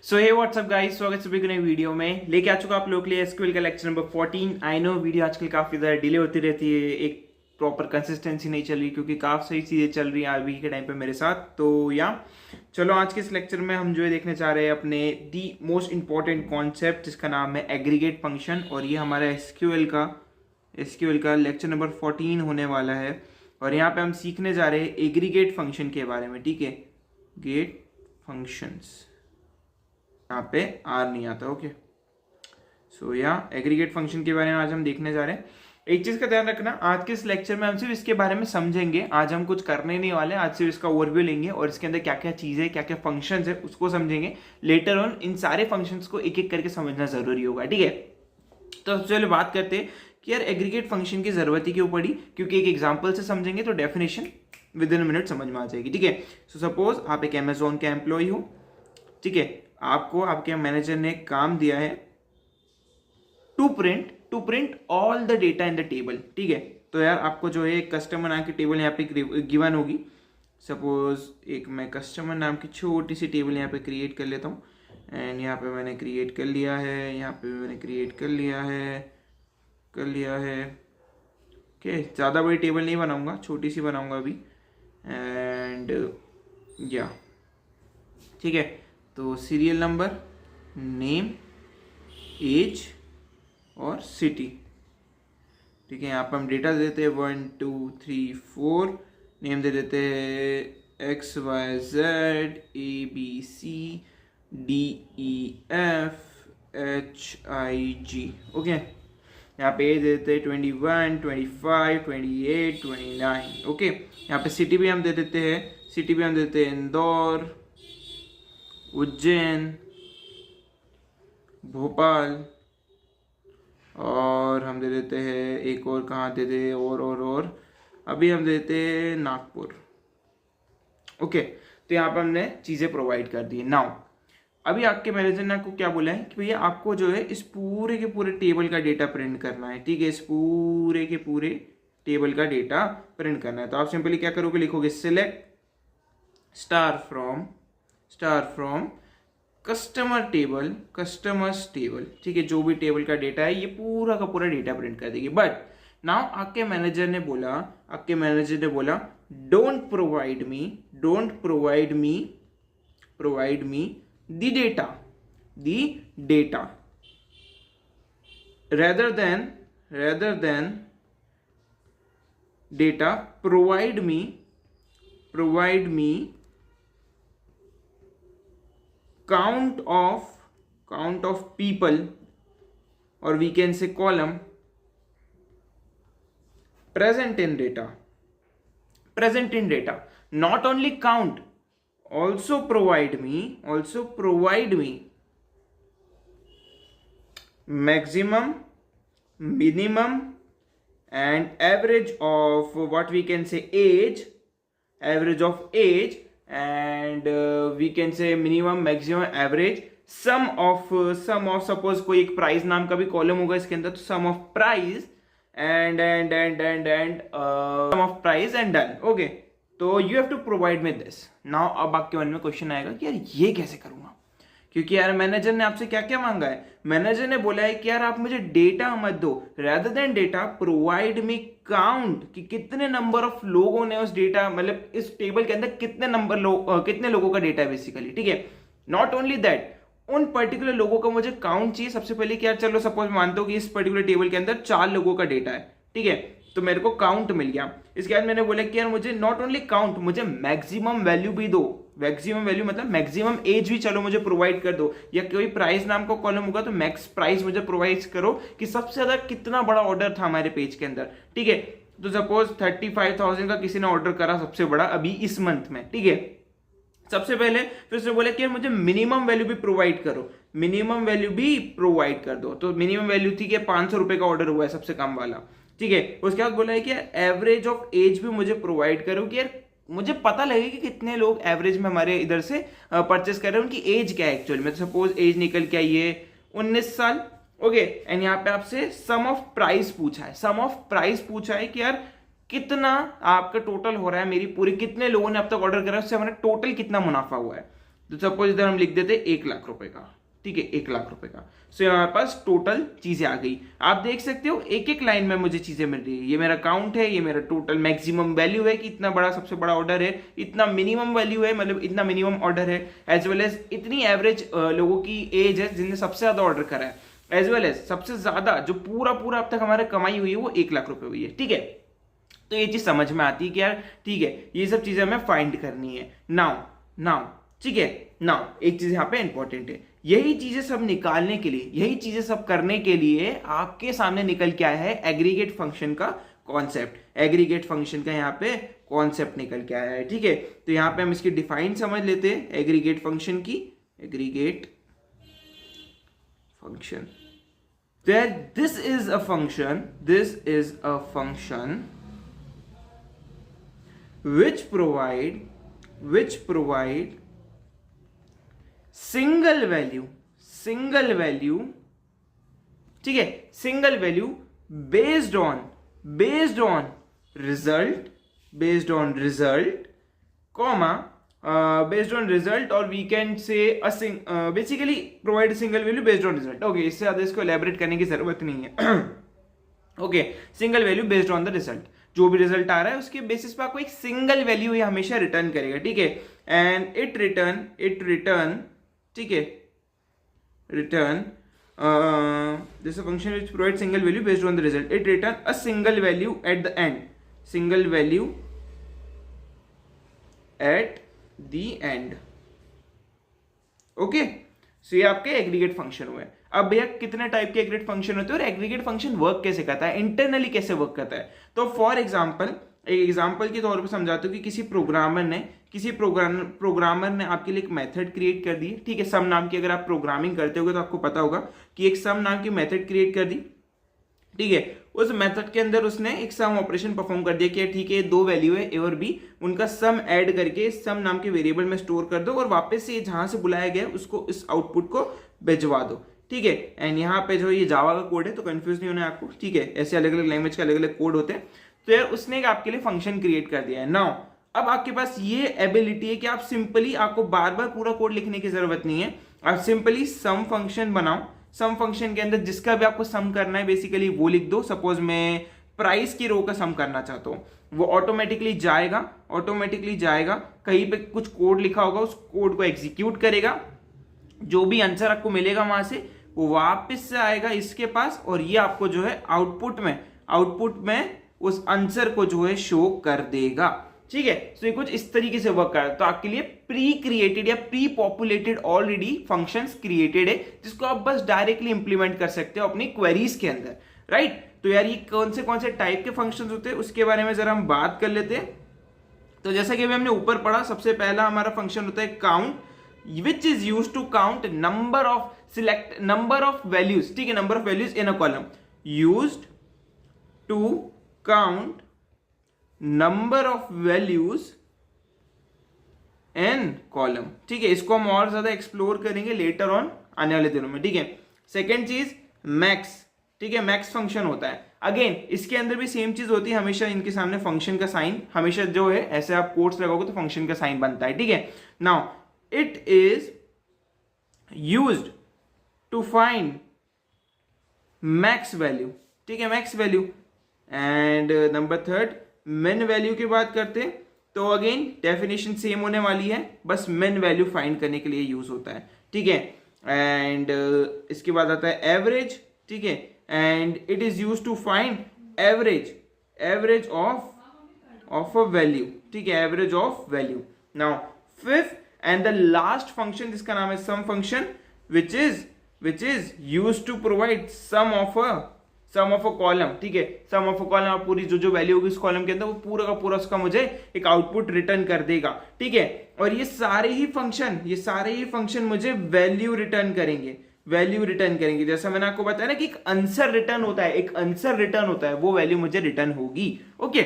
सो हे WhatsApp guys, स्वागत सभी को नई वीडियो में। लेके आ चुका आप लोगों के लिए एसक्यूएल का lecture number 14। I know video आजकल काफी ज्यादा डिले होती रहती है, एक प्रॉपर कंसिस्टेंसी नहीं चल रही क्योंकि काफी सही चीजें चल रही हैं अभी के टाइम पे मेरे साथ। तो या चलो आज के इस लेक्चर में हम जो है देखने चाह रहे हैं अपने दी मोस्ट इंपॉर्टेंट कॉन्सेप्ट जिसका नाम है एग्रीगेट फंक्शन। और ये हमारा एसक्यूएल का लेक्चर नंबर 14 होने वाला है। और यहाँ पे हम सीखने जा रहे हैं एग्रीगेट फंक्शन के बारे में। ठीक है, गेट फंक्शंस, यहाँ पे आर नहीं आता। ओके, सो या एग्रीगेट फंक्शन के बारे में आज हम देखने जा रहे हैं। एक चीज का ध्यान रखना, आज के इस लेक्चर में हम सिर्फ इसके बारे में समझेंगे। आज हम कुछ करने नहीं वाले, आज सिर्फ इसका ओवरव्यू लेंगे और इसके अंदर क्या क्या चीजें, क्या क्या फंक्शंस है उसको समझेंगे। लेटर ऑन इन सारे फंक्शंस को एक एक करके समझना जरूरी होगा। ठीक है, तो सबसे पहले बात करते हैं कि यार एग्रीगेट फंक्शन की जरूरत ही क्यों पड़ी, क्योंकि एक एग्जाम्पल से समझेंगे तो डेफिनेशन विद इन मिनट समझ में आ जाएगी। ठीक है, सो सपोज आप एक अमेजोन के एम्प्लॉय हो। ठीक है, आपको आपके मैनेजर ने काम दिया है to print all the data in the table. ठीक है, तो यार आपको जो है कस्टमर नाम की टेबल यहाँ पे गिवन होगी। सपोज एक मैं कस्टमर नाम की छोटी सी टेबल यहाँ पे क्रिएट कर लेता हूँ। एंड यहाँ पे मैंने क्रिएट कर लिया है, यहाँ पे मैंने क्रिएट कर लिया है। ओके, ज़्यादा बड़ी टेबल नहीं बनाऊंगा, छोटी सी बनाऊंगा अभी। एंड या ठीक है, तो सीरियल नंबर, नेम, एज और सिटी। ठीक है, यहाँ पर हम डेटा दे देते हैं 1 2 3 4। नेम दे देते हैं XYZ ABC DEF HIG। Okay, यहाँ पे एज दे देते हैं 21 25 28 29। ओके, यहाँ पे सिटी भी हम दे देते हैं इंदौर, उज्जैन, भोपाल, और हम दे देते हैं एक और, कहाँ दे दे और अभी हम देते हैं नागपुर। ओके, तो यहाँ पर हमने चीज़ें प्रोवाइड कर दी है। नाउ अभी आपके मैनेजर ने आपको क्या बोला है कि भैया आपको जो है इस पूरे के पूरे टेबल का डेटा प्रिंट करना है। ठीक है, इस पूरे के पूरे टेबल का डेटा प्रिंट करना है। तो आप सिंपली क्या करोगे, लिखोगे select star from customers table. ठीक है, जो भी टेबल का डेटा है ये पूरा का पूरा डेटा प्रिंट कर देगी। बट नाउ आपके मैनेजर ने बोला don't provide me the data rather than data, provide me count of people, or we can say column present in data. Not only count, also provide me maximum, minimum and average of what we can say age, and we can say minimum, maximum, average, sum of suppose कोई एक price नाम का भी column होगा इसके अंदर, तो sum of price and sum of price and done. Okay, तो you have to provide me this. Now अब आपके मन में क्वेश्चन आएगा कि यार ये कैसे करूंगा, क्योंकि यार मैनेजर ने आपसे क्या क्या मांगा है। मैनेजर ने बोला है कि यार आप मुझे डेटा मत दो, rather than data provide me count, कि कितने नंबर ऑफ लोगों ने उस डेटा, मतलब इस टेबल के अंदर कितने लोगों का डेटा है बेसिकली। ठीक है, नॉट ओनली दैट, उन पर्टिकुलर लोगों का मुझे काउंट चाहिए सबसे पहले। कि यार चलो सपोज मानते हो कि इस पर्टिकुलर टेबल के अंदर 4 लोगों का डेटा है। ठीक है, तो मेरे को काउंट मिल गया। इसके बाद मैंने बोला कि यार मुझे नॉट ओनली काउंट, मुझे मैक्सिमम वैल्यू भी दो। मैक्सिमम वैल्यू मतलब मैक्सिमम एज भी चलो मुझे प्रोवाइड कर दो, या कोई प्राइस नाम का कॉलम होगा तो मैक्स प्राइस मुझे प्रोवाइड करो कि सबसे ज्यादा कितना बड़ा ऑर्डर था हमारे पेज के अंदर। ठीक है, तो सपोज 35,000 का किसी ने ऑर्डर करा सबसे बड़ा अभी इस मंथ में। ठीक है, सबसे पहले फिर उसने बोला कि मुझे मिनिमम वैल्यू भी प्रोवाइड करो, मिनिमम वैल्यू भी प्रोवाइड कर दो। तो मिनिमम वैल्यू थी कि 500 रुपए का ऑर्डर हुआ है सबसे कम वाला। ठीक है, उसके बाद बोला है कि एवरेज ऑफ एज भी मुझे प्रोवाइड करो, कि यार मुझे पता लगे कि कितने लोग एवरेज में हमारे इधर से परचेस कर रहे हैं, उनकी एज क्या है एक्चुअल में। तो सपोज एज निकल के आई है 19 साल। ओके, एंड यहाँ पे आपसे सम ऑफ प्राइस पूछा है कि यार कितना आपका टोटल हो रहा है, मेरी पूरी कितने लोगों ने अब तक ऑर्डर करा है, उससे हमारा टोटल कितना मुनाफा हुआ है। तो सपोज इधर हम लिख देते 1 लाख रुपए का, ठीक है, 1 लाख रुपए का। सो हमारे पास टोटल चीजें आ गई। आप देख सकते हो एक एक लाइन में मुझे चीजें मिल रही है। ये मेरा काउंट है, ये मेरा टोटल मैक्सिमम वैल्यू है कि इतना बड़ा सबसे बड़ा ऑर्डर है, इतना मिनिमम वैल्यू है मतलब इतना मिनिमम ऑर्डर है, एज वेल एज इतनी एवरेज लोगों की एज है जिनने सबसे ज्यादा ऑर्डर करा है, एज वेल एज सबसे ज्यादा जो पूरा पूरा अब तक हमारे कमाई हुई है वो 1 लाख रुपए हुई है, ठीक है। तो ये चीज समझ में आती है कि यार ठीक है ये सब चीजें हमें फाइंड करनी है। नाउ ठीक है, नाउ एक चीज यहाँ पे इंपॉर्टेंट है, यही चीजें सब निकालने के लिए, यही चीजें सब करने के लिए आपके सामने निकल के आया है एग्रीगेट फंक्शन का कॉन्सेप्ट। एग्रीगेट फंक्शन का यहाँ पे कॉन्सेप्ट निकल के आया है, ठीक है। तो यहाँ पे हम इसकी डिफाइन समझ लेते हैं एग्रीगेट फंक्शन की। Aggregate function, this is a function which provide single value, ठीक है, single value based on result, comma based on result, or we can say basically provide single value based on result। okay, इससे ज्यादा इसको elaborate करने की जरूरत नहीं है। Okay, single value based on the result, जो भी रिजल्ट आ रहा है उसके बेसिस पर आपको एक सिंगल वैल्यू ये हमेशा रिटर्न करेगा, ठीक है। एंड इट रिटर्न ठीक है, return this function which provide single value based on the result, it return a single value at the end, single value at the end. Okay, so ये आपके aggregate function हुए। अब भैया कितने type के aggregate function होते हैं और एग्रीगेट फंक्शन वर्क कैसे करता है, इंटरनली कैसे वर्क करता है। तो फॉर एग्जांपल, एक एग्जांपल के तौर पे समझाता हूं कि किसी प्रोग्रामर ने आपके लिए एक मेथड क्रिएट कर दी, ठीक है, सम नाम की। अगर आप प्रोग्रामिंग करते होगे तो आपको पता होगा कि एक सम नाम की मेथड क्रिएट कर दी, ठीक है। उस मेथड के अंदर उसने एक सम ऑपरेशन परफॉर्म कर दिया कि ठीक है दो वैल्यू है ए और बी, उनका सम ऐड करके सम नाम के वेरिएबल में स्टोर कर दो और वापस से जहां से बुलाया गया उसको इस आउटपुट को भिजवा दो, ठीक है। एंड यहाँ पे जो ये जावा का कोड है तो कंफ्यूज नहीं होना आपको, ठीक है, ऐसे अलग अलग लैंग्वेज के अलग अलग कोड होते हैं। तो यार उसने एक आपके लिए फंक्शन क्रिएट कर दिया है। नाउ अब आपके पास ये एबिलिटी है कि आप सिंपली, आपको बार बार पूरा कोड लिखने की जरूरत नहीं है, आप सिंपली सम फंक्शन बनाओ। सम फंक्शन के अंदर जिसका भी आपको सम करना है बेसिकली वो लिख दो। सपोज मैं प्राइस की रो का सम करना चाहता हूँ, वो ऑटोमेटिकली जाएगा, कहीं पे कुछ कोड लिखा होगा, उस कोड को एग्जीक्यूट करेगा, जो भी आंसर आपको मिलेगा वहां से वो वापस से आएगा इसके पास, और ये आपको जो है आउटपुट में उस आंसर को जो है शो कर देगा, ठीक है। तो ये कुछ इस तरीके से वर्क करता है। तो आपके लिए प्री क्रिएटेड या pre populated already functions created है, जिसको आप बस डायरेक्टली इंप्लीमेंट कर सकते हो अपनी क्वेरीज के अंदर, राइट। तो यार ये कौन से टाइप के फंक्शंस होते हैं उसके बारे में जरा हम बात कर लेते हैं। तो जैसा कि अभी हमने ऊपर पढ़ा, सबसे पहला हमारा फंक्शन होता है count, which is used to count number of values, ठीक है, number of values in a column, used to count number of values in column, ठीक है। इसको हम और ज्यादा एक्सप्लोर करेंगे लेटर ऑन आने वाले दिनों में, ठीक है। सेकेंड चीज मैक्स, ठीक है, मैक्स फंक्शन होता है। अगेन इसके अंदर भी सेम चीज होती है, हमेशा इनके सामने फंक्शन का साइन हमेशा जो है, ऐसे आप कोट्स लगाओगे तो फंक्शन का साइन बनता है, ठीक है। Now it is used to find max value, ठीक है, max value। And number third min value की बात करते हैं तो अगेन डेफिनेशन सेम होने वाली है, बस min वैल्यू फाइंड करने के लिए यूज होता है, ठीक है। एंड इसके बाद आता है एवरेज, ठीक है, and it is use to find average of a value, ठीक है, average of value. Now fifth and the last function जिसका नाम है sum function, which is use to provide sum of a column, ठीक है। सम of a column, आप पूरी जो वैल्यू होगी उस कॉलम के अंदर वो पूरा का पूरा उसका मुझे एक आउटपुट रिटर्न कर देगा, ठीक है। और ये सारे ही फंक्शन मुझे वैल्यू रिटर्न करेंगे, जैसा मैंने आपको बताया ना कि एक आंसर रिटर्न होता है, वो वैल्यू मुझे रिटर्न होगी, ओके।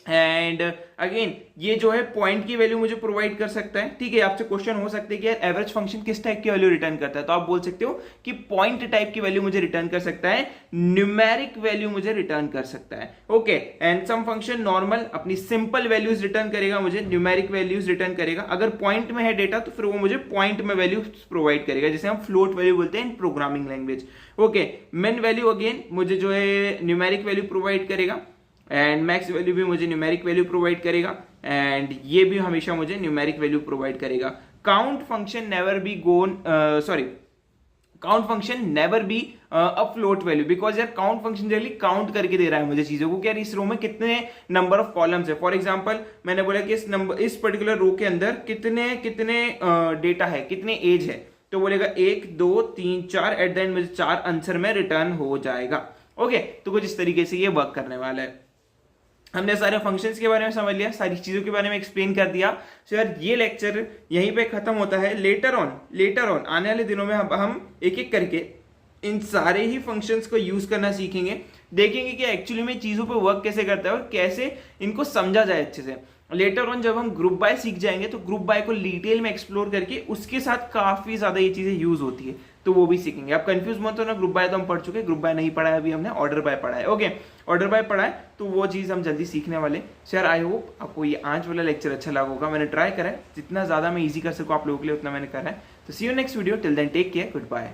एंड अगेन ये जो है पॉइंट की वैल्यू मुझे प्रोवाइड कर सकता है। ठीक है, आपसे क्वेश्चन हो सकते हैं कि यार एवरेज फंक्शन किस टाइप की वैल्यू रिटर्न करता है, तो आप बोल सकते हो कि पॉइंट टाइप की वैल्यू मुझे रिटर्न कर सकता है, न्यूमेरिक वैल्यू मुझे रिटर्न कर सकता है। Okay, and sum function normal अपनी सिंपल वैल्यूज रिटर्न करेगा, मुझे न्यूमेरिक वैल्यूज रिटर्न करेगा। अगर पॉइंट में है डेटा तो फिर वो मुझे पॉइंट में वैल्यू प्रोवाइड करेगा, जिसे हम फ्लोट वैल्यू बोलते हैं in programming language. Okay, min value again मुझे जो है न्यूमेरिक वैल्यू प्रोवाइड करेगा, एंड मैक्स वैल्यू भी मुझे न्यूमेरिक वैल्यू प्रोवाइड करेगा, एंड ये भी हमेशा मुझे न्यूमेरिक वैल्यू प्रोवाइड करेगा। Count function never be gone count function never be a float value, because यार काउंट फंक्शन जनरली काउंट करके दे रहा है मुझे चीजों को कि यार इस रो में कितने नंबर ऑफ कॉलम्स है। फॉर एग्जांपल मैंने बोला कि इस पर्टिकुलर रो के अंदर कितने कितने डेटा है, कितने एज है, तो बोलेगा 1 2 3 4, एट द एंड मुझे 4 आंसर में रिटर्न हो जाएगा। ओके, तो कुछ इस तरीके से ये वर्क करने वाला है। हमने सारे फंक्शंस के बारे में समझ लिया, सारी चीजों के बारे में एक्सप्लेन कर दिया। सो यार ये लेक्चर यहीं पे खत्म होता है। लेटर ऑन आने वाले दिनों में हम एक एक करके इन सारे ही फंक्शंस को यूज करना सीखेंगे, देखेंगे कि एक्चुअली में चीजों पे वर्क कैसे करता है और कैसे इनको समझा जाए अच्छे से। लेटर ऑन जब हम ग्रुप बाय सीख जाएंगे तो ग्रुप बाय को डिटेल में एक्सप्लोर करके उसके साथ काफी ज्यादा ये चीजें यूज होती है, तो वो भी सीखेंगे। आप कंफ्यूज मत हो ना, ग्रुप बाय तो हम पढ़ चुके, ग्रुप बाय नहीं पढ़ा है अभी हमने, ऑर्डर बाय पढ़ा है। ओके, ऑर्डर बाय पढ़ा है तो वो चीज हम जल्दी सीखने वाले। सर आई होप आपको ये आज वाला लेक्चर अच्छा लगा होगा। मैंने ट्राई करा है जितना ज्यादा मैं इजी कर सकूँ आप लोगों के लिए उतना मैंने करा है। तो see you next video, till then take care, good bye.